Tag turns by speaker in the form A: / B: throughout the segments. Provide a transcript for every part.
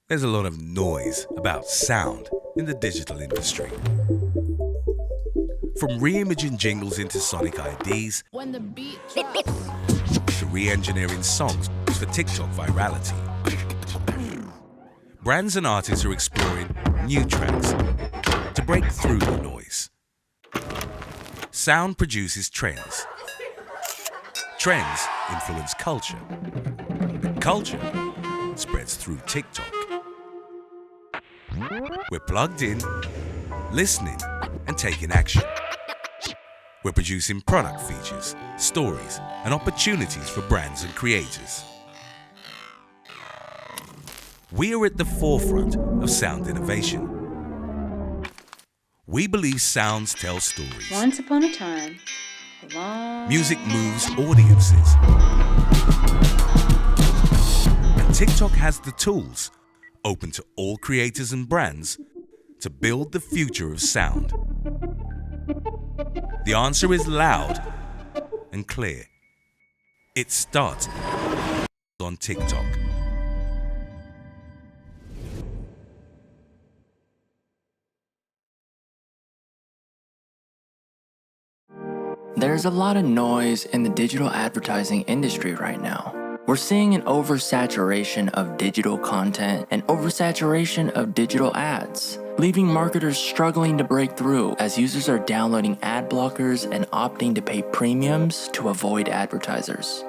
A: There's a lot of noise about sound in the digital industry. From re-imaging jingles into sonic IDs,
B: When the beat drops.
A: to re-engineering songs for TikTok virality. Brands and artists are exploring new trends to break through the noise. Sound produces trends. Trends influence culture. Culture spreads through TikTok. We're plugged in, listening, and taking action. We're producing product features, stories, and opportunities for brands and creators. We are at the forefront of sound innovation. We believe sounds tell stories.
C: Once upon a time, a long...
A: Music moves audiences. And TikTok has the tools, open to all creators and brands, to build the future of sound. The answer is loud and clear. It starts on TikTok.
D: There's a lot of noise in the digital advertising industry right now. We're seeing an oversaturation of digital content and oversaturation of digital ads, leaving marketers struggling to break through as users are downloading ad blockers and opting to pay premiums to avoid advertisers.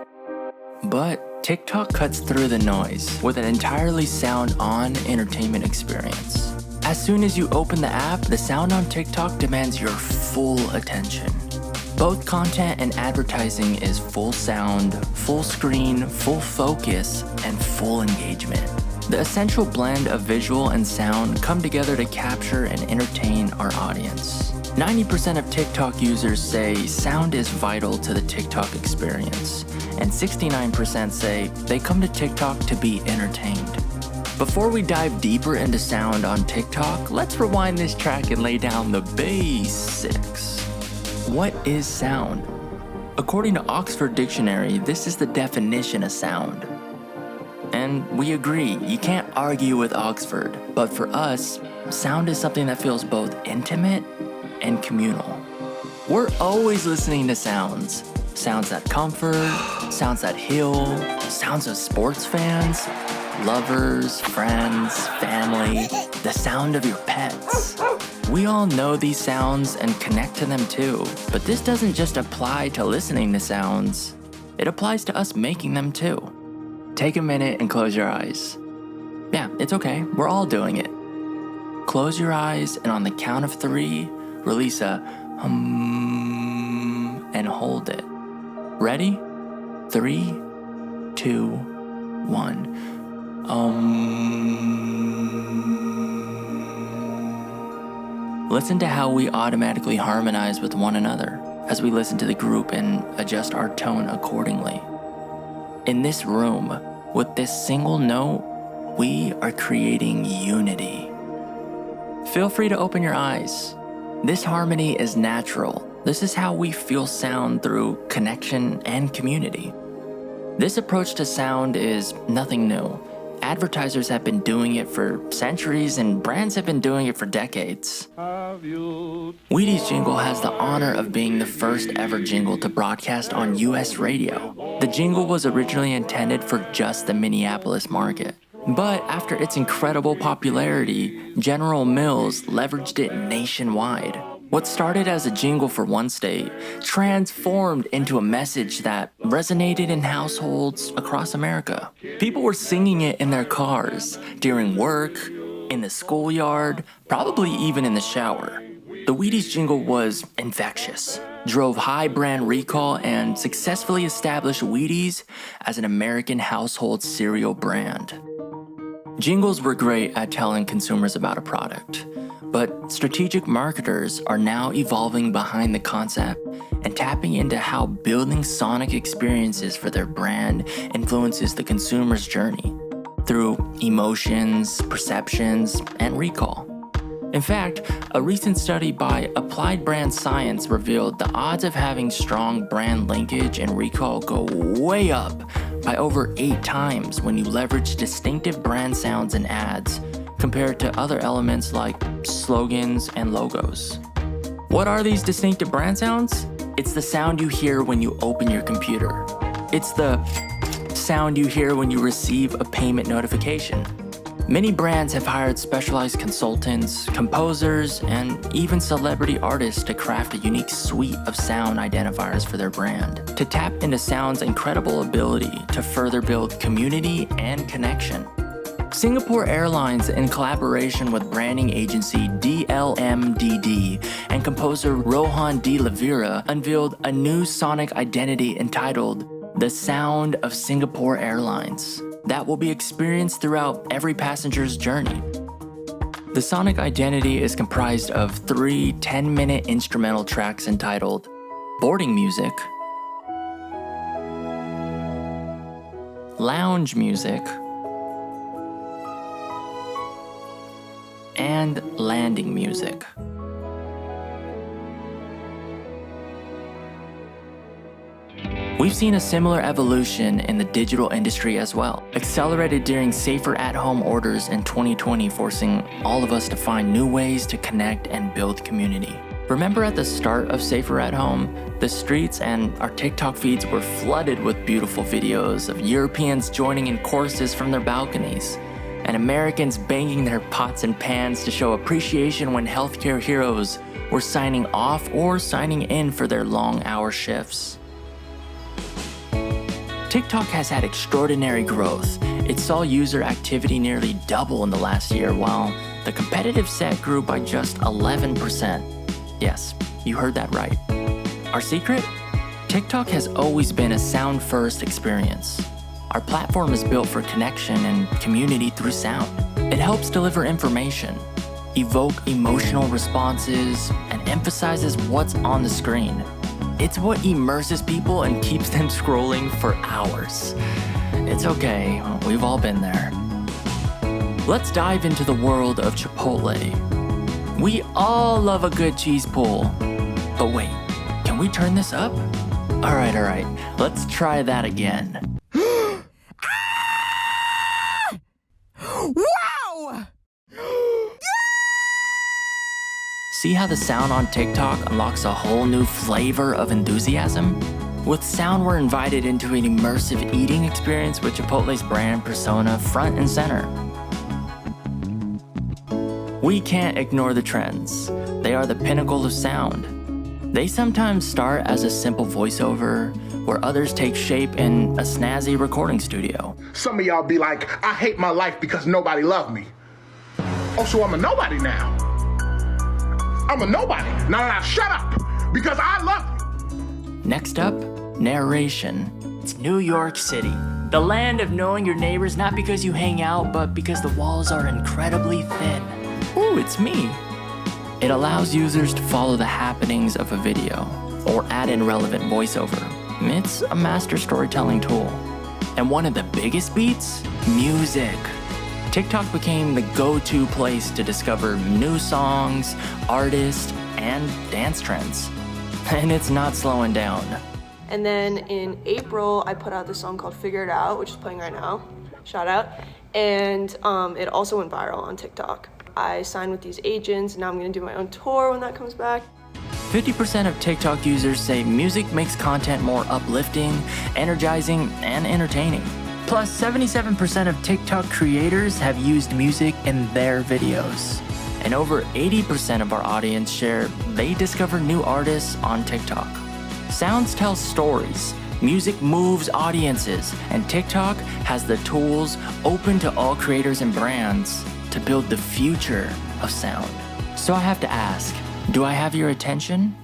D: But TikTok cuts through the noise with an entirely sound-on entertainment experience. As soon as you open the app, the sound on TikTok demands your full attention. Both content and advertising is full sound, full screen, full focus, and full engagement. The essential blend of visual and sound come together to capture and entertain our audience. 90% of TikTok users say sound is vital to the TikTok experience, and 69% say they come to TikTok to be entertained. Before we dive deeper into sound on TikTok, let's rewind this track and lay down the basics. What is sound? According to Oxford Dictionary, this is the definition of sound. And we agree, you can't argue with Oxford, but for us, sound is something that feels both intimate and communal. We're always listening to sounds. Sounds that comfort, sounds that heal, sounds of sports fans, lovers, friends, family, the sound of your pets. We all know these sounds and connect to them too, but this doesn't just apply to listening to sounds, it applies to us making them too. Take a minute and close your eyes. Yeah, it's okay, we're all doing it. Close your eyes and on the count of 3, release a hum and hold it. Ready? 3, 2, 1. Listen to how we automatically harmonize with one another as we listen to the group and adjust our tone accordingly. In this room, with this single note, we are creating unity. Feel free to open your eyes. This harmony is natural. This is how we feel sound through connection and community. This approach to sound is nothing new. Advertisers have been doing it for centuries and brands have been doing it for decades. Wheaties jingle has the honor of being the first ever jingle to broadcast on US radio. The jingle was originally intended for just the Minneapolis market. But after its incredible popularity, General Mills leveraged it nationwide. What started as a jingle for one state transformed into a message that resonated in households across America. People were singing it in their cars, during work, in the schoolyard, probably even in the shower. The Wheaties jingle was infectious, drove high brand recall, and successfully established Wheaties as an American household cereal brand. Jingles were great at telling consumers about a product. But strategic marketers are now evolving behind the concept and tapping into how building sonic experiences for their brand influences the consumer's journey through emotions, perceptions, and recall. In fact, a recent study by Applied Brand Science revealed the odds of having strong brand linkage and recall go way up by over 8 times when you leverage distinctive brand sounds in ads compared to other elements like slogans and logos. What are these distinctive brand sounds? It's the sound you hear when you open your computer. It's the sound you hear when you receive a payment notification. Many brands have hired specialized consultants, composers, and even celebrity artists to craft a unique suite of sound identifiers for their brand, to tap into sound's incredible ability to further build community and connection. Singapore Airlines, in collaboration with branding agency DLMDD and composer Rohan De Lavira, unveiled a new sonic identity entitled The Sound of Singapore Airlines that will be experienced throughout every passenger's journey. The sonic identity is comprised of 3 10-minute instrumental tracks entitled Boarding Music, Lounge Music, and Landing Music. We've seen a similar evolution in the digital industry as well, accelerated during safer at-home orders in 2020, forcing all of us to find new ways to connect and build community. Remember at the start of Safer at Home, the streets and our TikTok feeds were flooded with beautiful videos of Europeans joining in choruses from their balconies, and Americans banging their pots and pans to show appreciation when healthcare heroes were signing off or signing in for their long-hour shifts. TikTok has had extraordinary growth. It saw user activity nearly double in the last year, while the competitive set grew by just 11%. Yes, you heard that right. Our secret? TikTok has always been a sound-first experience. Our platform is built for connection and community through sound. It helps deliver information, evoke emotional responses, and emphasizes what's on the screen. It's what immerses people and keeps them scrolling for hours. It's okay, we've all been there. Let's dive into the world of Chipotle. We all love a good cheese pull. But wait, can we turn this up? All right, let's try that again.
B: Wow!
D: See how the sound on TikTok unlocks a whole new flavor of enthusiasm? With sound, we're invited into an immersive eating experience with Chipotle's brand persona front and center. We can't ignore the trends. They are the pinnacle of sound. They sometimes start as a simple voiceover, where others take shape in a snazzy recording studio.
E: Some of y'all be like, I hate my life because nobody loved me. Oh, so I'm a nobody now. I'm a nobody. Now, shut up, because I love you.
D: Next up, narration. It's New York City, the land of knowing your neighbors not because you hang out, but because the walls are incredibly thin. Ooh, it's me. It allows users to follow the happenings of a video or add in relevant voiceover. It's a master storytelling tool. And one of the biggest beats? Music. TikTok became the go-to place to discover new songs, artists, and dance trends. And it's not slowing down.
F: And then in April, I put out this song called Figure It Out, which is playing right now. Shout out. And it also went viral on TikTok. I signed with these agents, and now I'm gonna do my own tour when that comes back.
D: 50% of TikTok users say music makes content more uplifting, energizing, and entertaining. Plus, 77% of TikTok creators have used music in their videos. And over 80% of our audience share they discover new artists on TikTok. Sounds tell stories, music moves audiences, and TikTok has the tools open to all creators and brands to build the future of sound. So I have to ask, do I have your attention?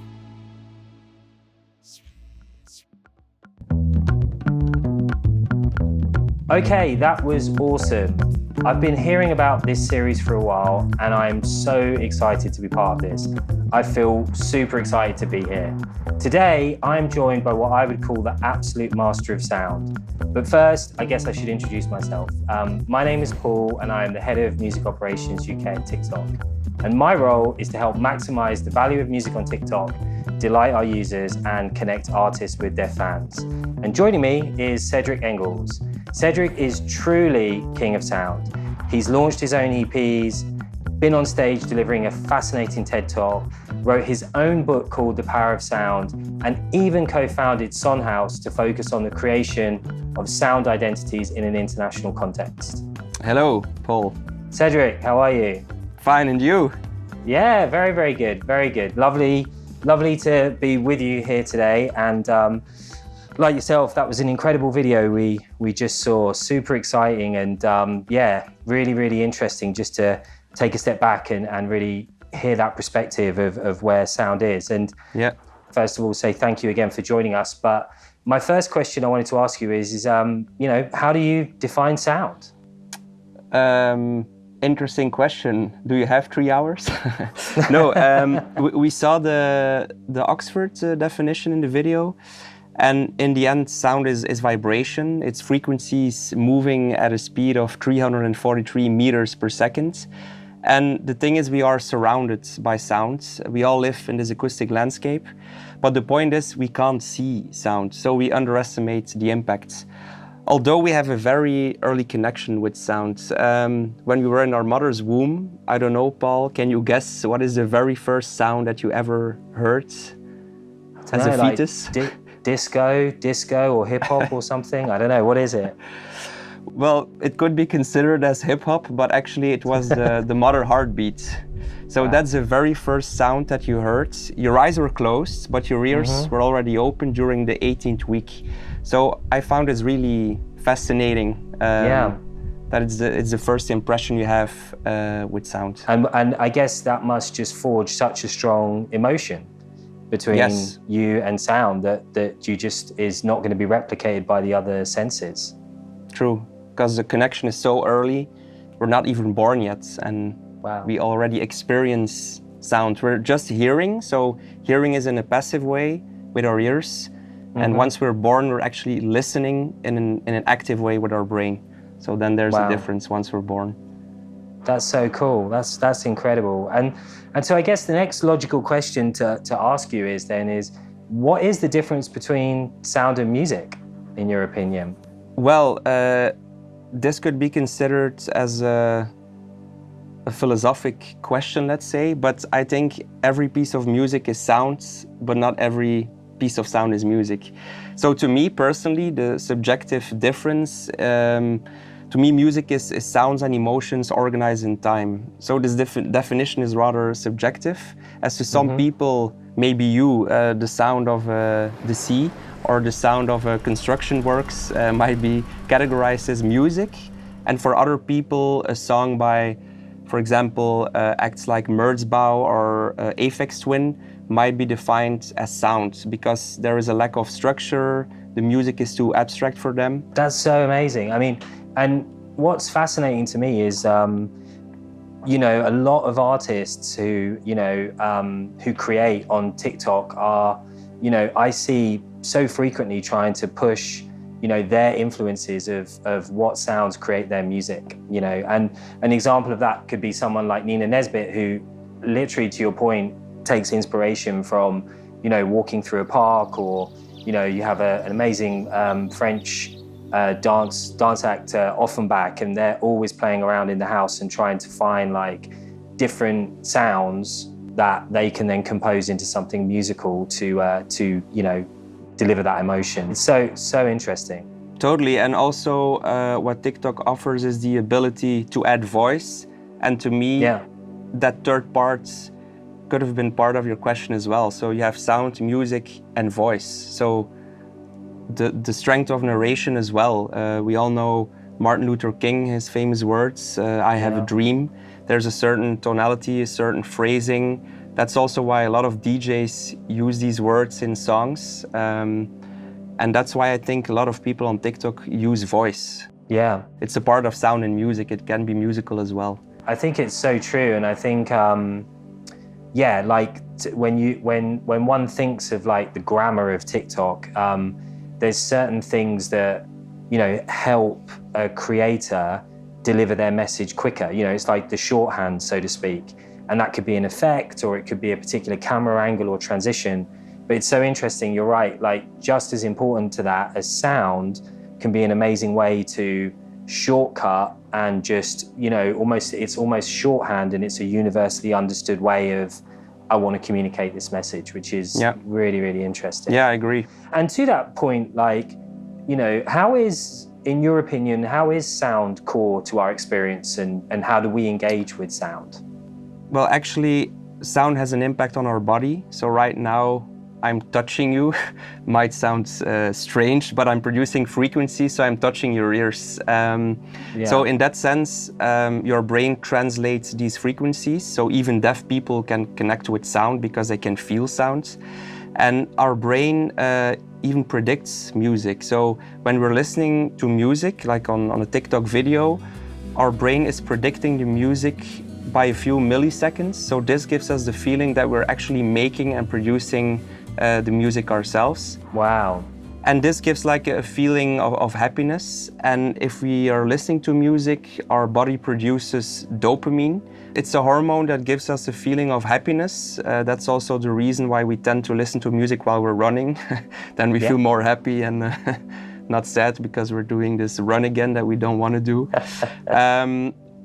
G: Okay, that was awesome. I've been hearing about this series for a while, and I'm so excited to be part of this. I feel super excited to be here. Today, I'm joined by what I would call the absolute master of sound. But first, I guess I should introduce myself. My name is Paul, and I am the head of Music Operations UK at TikTok. And my role is to help maximize the value of music on TikTok delight our users, and connect artists with their fans. And joining me is Cedric Engels. Cedric is truly king of sound. He's launched his own EPs, been on stage delivering a fascinating TED Talk, wrote his own book called The Power of Sound, and even co-founded Son House to focus on the creation of sound identities in an international context.
B: Hello, Paul.
G: Cedric, how are you?
B: Fine, and you?
G: Yeah, very, very good, very good. Lovely to be with you here today. And like yourself, that was an incredible video we just saw. Super exciting and yeah, really, really interesting just to take a step back and really hear that perspective of where sound is. And
B: yeah,
G: first of all, say thank you again for joining us. But my first question I wanted to ask you is how do you define sound?
B: Interesting question. Do you have 3 hours? No, we saw the Oxford definition in the video. And in the end, sound is vibration. It's frequencies moving at a speed of 343 meters per second. And the thing is, we are surrounded by sounds. We all live in this acoustic landscape. But the point is, we can't see sound, so we underestimate the impact. Although we have a very early connection with sound. When we were in our mother's womb, I don't know, Paul, can you guess what is the very first sound that you ever heard as a fetus?
G: Disco or hip hop or something? I don't know, what is it?
B: Well, it could be considered as hip hop, but actually it was the mother heartbeat. So that's the very first sound that you heard. Your eyes were closed, but your ears were already open during the 18th week. So I found it really fascinating that it's the first impression you have with sound.
G: And I guess that must just forge such a strong emotion between you and sound that you just is not going to be replicated by the other senses.
B: True, because the connection is so early. We're not even born yet, and we already experience sound. We're just hearing, so hearing is in a passive way with our ears. And once we're born, we're actually listening in an active way with our brain. So then there's a difference once we're born.
G: That's so cool. That's incredible. And so I guess the next logical question to ask you is what is the difference between sound and music, in your opinion?
B: Well, this could be considered as a philosophic question, let's say, but I think every piece of music is sound, but not every piece of sound is music. So to me personally, the subjective difference, to me music is sounds and emotions organized in time. So this definition is rather subjective. As to some people, maybe the sound of the sea or the sound of construction works might be categorized as music. And for other people, a song by, for example, acts like Merzbow or Aphex Twin might be defined as sound because there is a lack of structure, the music is too abstract for them.
G: That's so amazing. I mean, and what's fascinating to me is, a lot of artists who create on TikTok are, I see so frequently trying to push, their influences of what sounds create their music, and an example of that could be someone like Nina Nesbitt, who literally, to your point, takes inspiration from, walking through a park, or, you have an amazing French dance actor, Offenbach, and they're always playing around in the house and trying to find like different sounds that they can then compose into something musical to deliver that emotion. It's so interesting.
B: Totally, and also what TikTok offers is the ability to add voice, and to me, that third part could have been part of your question as well. So you have sound, music, and voice. So the strength of narration as well. We all know Martin Luther King, his famous words, I have a dream. There's a certain tonality, a certain phrasing. That's also why a lot of DJs use these words in songs. And that's why I think a lot of people on TikTok use voice.
G: Yeah.
B: It's a part of sound and music. It can be musical as well.
G: I think it's so true. And I think, when one thinks of like the grammar of TikTok, there's certain things that, help a creator deliver their message quicker. It's like the shorthand, so to speak. And that could be an effect, or it could be a particular camera angle or transition. But it's so interesting, you're right, like just as important to that as sound can be an amazing way to shortcut and just, you know, it's almost shorthand, and it's a universally understood way of, I want to communicate this message, which is really, really interesting.
B: Yeah, I agree.
G: And to that point, like, you know, in your opinion, how is sound core to our experience, and how do we engage with sound?
B: Well, actually, sound has an impact on our body. So right now, I'm touching you. Might sound strange, but I'm producing frequencies, so I'm touching your ears. So in that sense, your brain translates these frequencies. So even deaf people can connect with sound because they can feel sounds. And our brain even predicts music. So when we're listening to music, like on a TikTok video, our brain is predicting the music by a few milliseconds. So this gives us the feeling that we're actually making and producing the music ourselves.
G: Wow.
B: And this gives like a feeling of happiness. And if we are listening to music, our body produces dopamine. It's a hormone that gives us a feeling of happiness. That's also the reason why we tend to listen to music while we're running. Then we feel more happy and not sad because we're doing this run again that we don't want to do.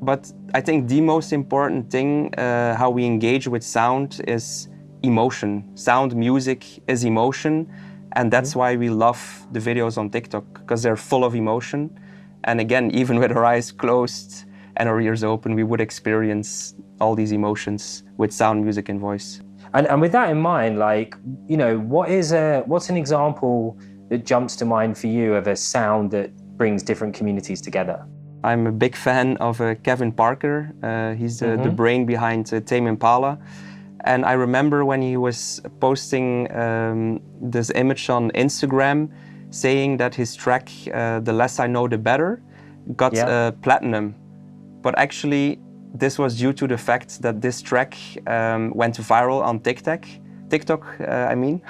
B: But I think the most important thing, how we engage with sound, is emotion. Sound music is emotion. And that's why we love the videos on TikTok, because they're full of emotion. And again, even with our eyes closed and our ears open, we would experience all these emotions with sound, music, and voice.
G: And with that in mind, like, you know, what's an example that jumps to mind for you of a sound that brings different communities together?
B: I'm a big fan of Kevin Parker. He's the brain behind Tame Impala. And I remember when he was posting this image on Instagram saying that his track, The Less I Know The Better, got platinum. But actually, this was due to the fact that this track went viral on TikTok, I mean.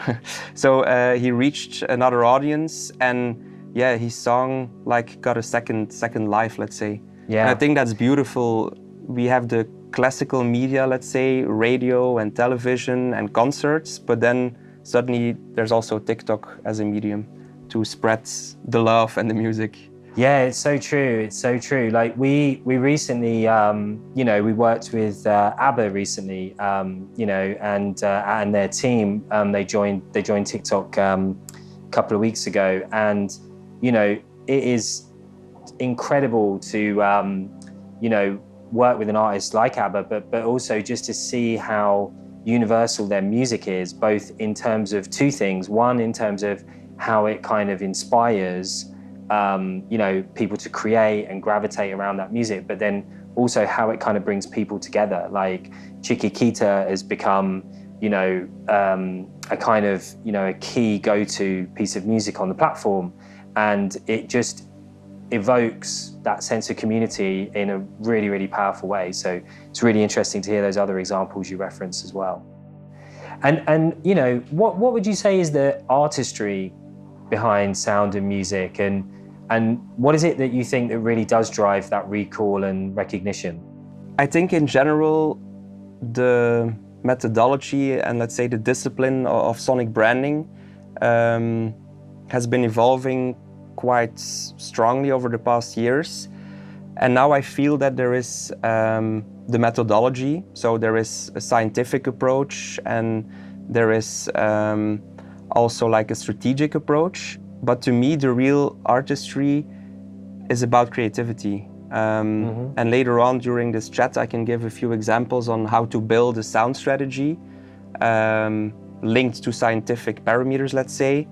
B: So he reached another audience, and his song like got a second life, let's say. Yeah. And I think that's beautiful. We have the classical media, let's say, radio and television and concerts, but then suddenly there's also TikTok as a medium to spread the love and the music.
G: Yeah, it's so true. It's so true. Like we recently, we worked with ABBA recently, and their team. They joined TikTok a couple of weeks ago, and it is incredible to work with an artist like ABBA, but also just to see how universal their music is, both in terms of two things. One, in terms of how it kind of inspires people to create and gravitate around that music, but then also how it kind of brings people together. Like Chiquitita has become, a kind of, a key go-to piece of music on the platform, and it just evokes that sense of community in a really, really powerful way. So it's really interesting to hear those other examples you referenced as well. And what would you say is the artistry behind sound and music, and what is it that you think that really does drive that recall and recognition?
B: I think in general, the methodology and let's say the discipline of sonic branding has been evolving quite strongly over the past years. And now I feel that there is the methodology, so there is a scientific approach and there is also like a strategic approach. But to me, the real artistry is about creativity. And later on during this chat, I can give a few examples on how to build a sound strategy linked to scientific parameters, let's say.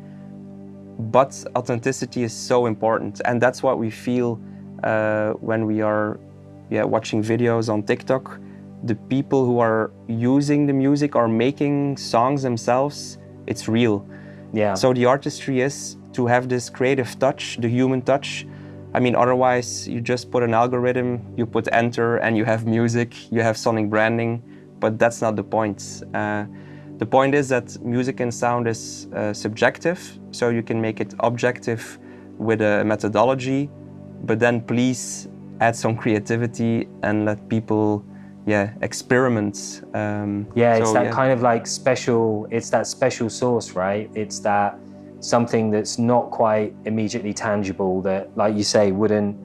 B: But authenticity is so important, and that's what we feel when we are watching videos on TikTok. The people who are using the music or making songs themselves, it's real. Yeah. So the artistry is to have this creative touch, the human touch. I mean, otherwise you just put an algorithm, you put enter, and you have music, you have sonic branding, but that's not the point. The point is that music and sound is subjective, so you can make it objective with a methodology, but then please add some creativity and let people experiments.
G: It's that kind of like special, it's that special sauce, right? It's that something that's not quite immediately tangible that, like you say, wouldn't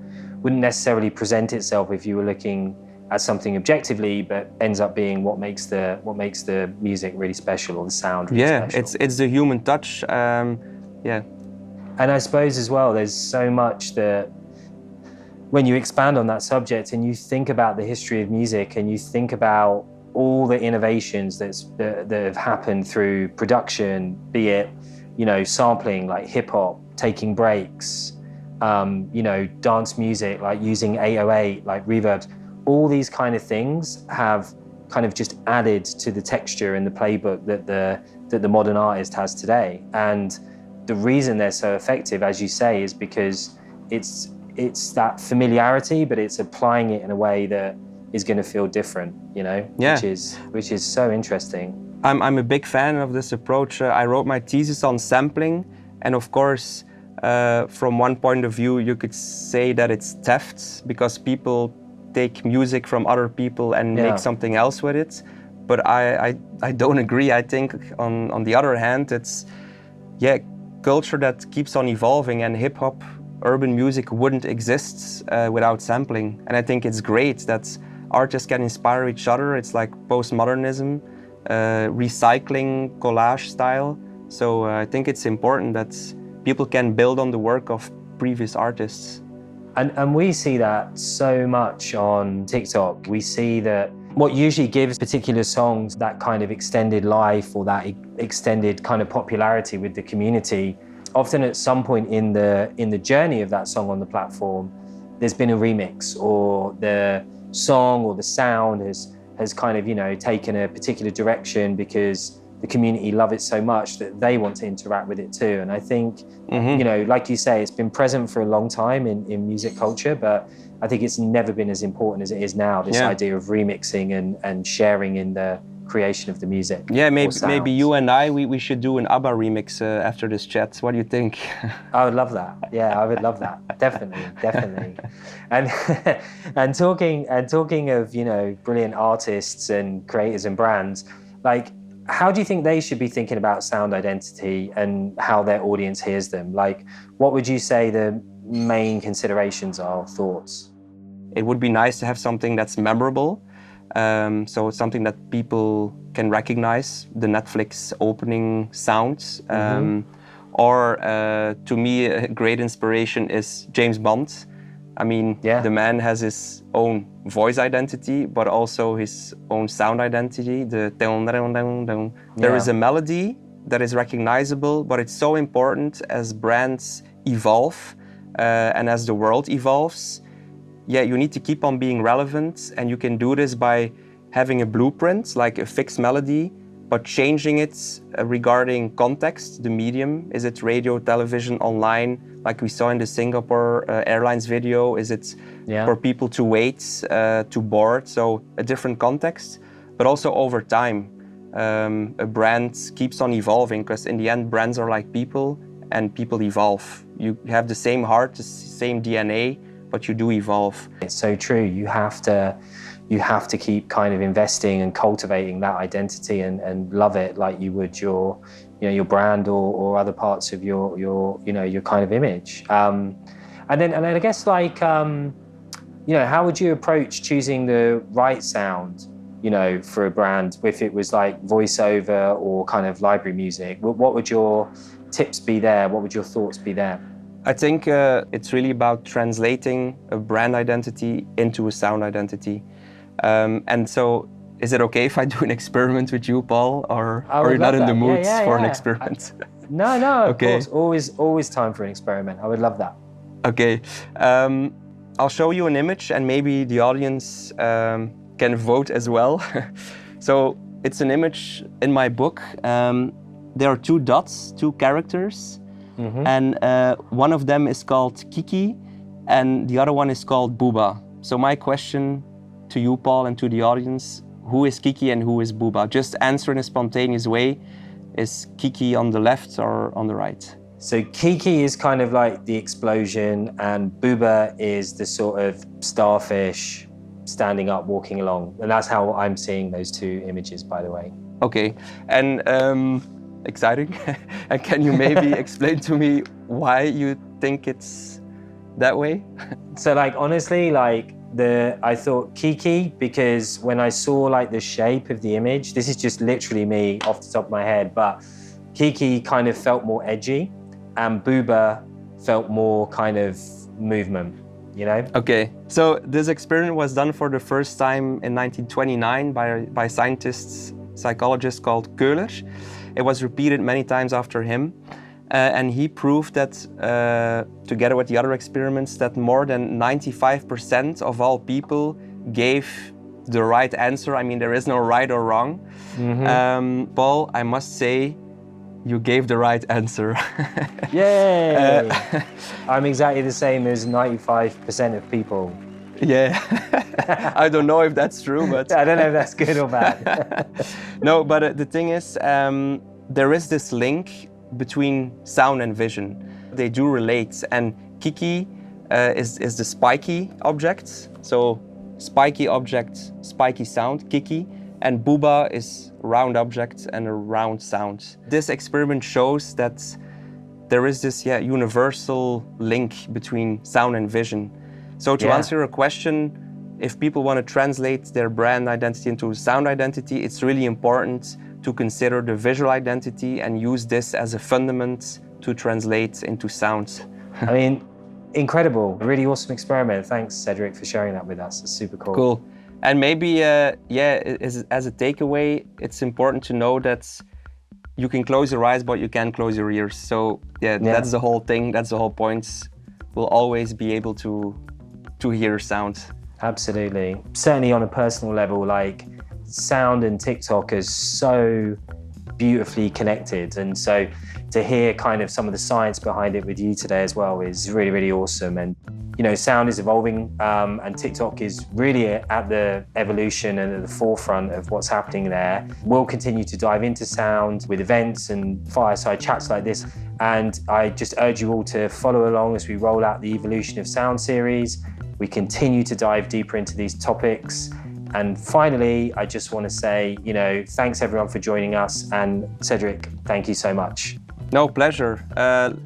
G: necessarily present itself if you were looking at something objectively, but ends up being what makes the music really special, or the sound really special.
B: It's the human touch.
G: And I suppose as well, there's so much that when you expand on that subject and you think about the history of music and you think about all the innovations that have happened through production, be it, sampling like hip hop, taking breaks, dance music, like using 808, like reverbs, all these kind of things have kind of just added to the texture and the playbook that the modern artist has today. And the reason they're so effective, as you say, is because it's that familiarity, but it's applying it in a way that is going to feel different, which is so interesting.
B: I'm a big fan of this approach. I wrote my thesis on sampling, and of course, from one point of view, you could say that it's theft because people take music from other people and make something else with it. But I don't agree. I think on the other hand, it's culture that keeps on evolving, and hip hop, urban music wouldn't exist without sampling. And I think it's great that artists can inspire each other. It's like postmodernism, recycling, collage style. So I think it's important that people can build on the work of previous artists.
G: And we see that so much on TikTok. We see that what usually gives particular songs that kind of extended life or that extended kind of popularity with the community, often at some point in the journey of that song on the platform, there's been a remix, or the song or the sound has kind of, taken a particular direction because the community love it so much that they want to interact with it too. And I think, like you say, it's been present for a long time in music culture, but I think it's never been as important as it is now, this idea of remixing and sharing in the creation of the music.
B: Yeah, maybe you and we should do an ABBA remix after this chat. What do you think?
G: I would love that. Yeah, I would love that. Definitely. And talking of, brilliant artists and creators and brands, like, how do you think they should be thinking about sound identity and how their audience hears them? Like, what would you say the main considerations are, thoughts?
B: It would be nice to have something that's memorable. So it's something that people can recognize, the Netflix opening sounds. Or to me, a great inspiration is James Bond. I mean, the man has his own voice identity, but also his own sound identity. There is a melody that is recognizable, but it's so important as brands evolve and as the world evolves. You need to keep on being relevant, and you can do this by having a blueprint, like a fixed melody, but changing it regarding context, the medium. Is it radio, television, online, like we saw in the Singapore Airlines video? Is it for people to wait, to board? So a different context, but also over time. A brand keeps on evolving, because in the end, brands are like people, and people evolve. You have the same heart, the same DNA, but you do evolve.
G: It's so true. You have to keep kind of investing and cultivating that identity and love it like you would your brand or other parts of your kind of image. And then I guess, like, how would you approach choosing the right sound, for a brand, if it was like voiceover or kind of library music? What would your tips be there? What would your thoughts be there?
B: I think it's really about translating a brand identity into a sound identity. And so, is it okay if I do an experiment with you, Paul, or are you not in the mood for an experiment?
G: No, of course. Always time for an experiment. I would love that.
B: Okay. I'll show you an image, and maybe the audience can vote as well. So it's an image in my book. There are two dots, two characters. And one of them is called Kiki, and the other one is called Booba. So my question to you, Paul, and to the audience, who is Kiki and who is Booba? Just answer in a spontaneous way. Is Kiki on the left or on the right?
G: So Kiki is kind of like the explosion, and Booba is the sort of starfish, standing up, walking along. And that's how I'm seeing those two images, by the way.
B: Okay, and exciting. And can you maybe explain to me why you think it's that way?
G: So like, honestly, like I thought Kiki, because when I saw like the shape of the image, this is just literally me off the top of my head, but Kiki kind of felt more edgy and Booba felt more kind of movement, you know?
B: Okay, so this experiment was done for the first time in 1929 by scientists, psychologist called Köhler. It was repeated many times after him. And he proved that, together with the other experiments, that more than 95% of all people gave the right answer. I mean, there is no right or wrong. Mm-hmm. Paul, I must say, you gave the right answer.
G: Yay! I'm exactly the same as 95% of people.
B: Yeah, I don't know if that's true, but...
G: I don't know if that's good or bad.
B: No, but the thing is, there is this link between sound and vision. They do relate, and Kiki is the spiky object. So spiky object, spiky sound, Kiki, and Booba is round object and a round sound. This experiment shows that there is this universal link between sound and vision. So to answer your question, if people want to translate their brand identity into sound identity, it's really important to consider the visual identity and use this as a fundament to translate into sound.
G: I mean, incredible, really awesome experiment. Thanks, Cedric, for sharing that with us. It's super cool.
B: Cool. And maybe, as a takeaway, it's important to know that you can close your eyes, but you can't close your ears. So that's the whole thing, that's the whole point. We'll always be able to hear sound.
G: Absolutely. Certainly on a personal level, like, sound and TikTok is so beautifully connected, and so to hear kind of some of the science behind it with you today as well is really, really awesome. And you know, sound is evolving, and TikTok is really at the evolution and at the forefront of what's happening there. We'll continue to dive into sound with events and fireside chats like this, and I just urge you all to follow along as we roll out the Evolution of Sound series. We continue to dive deeper into these topics. And finally, I just want to say, you know, thanks everyone for joining us. And Cedric, thank you so much.
B: No, pleasure.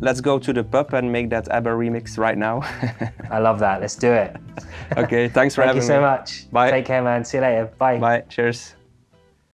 B: Let's go to the pub and make that ABBA remix right now.
G: I love that. Let's do it.
B: Okay, thanks for having me.
G: Thank you so much.
B: Bye.
G: Take care, man. See you later. Bye.
B: Bye. Cheers.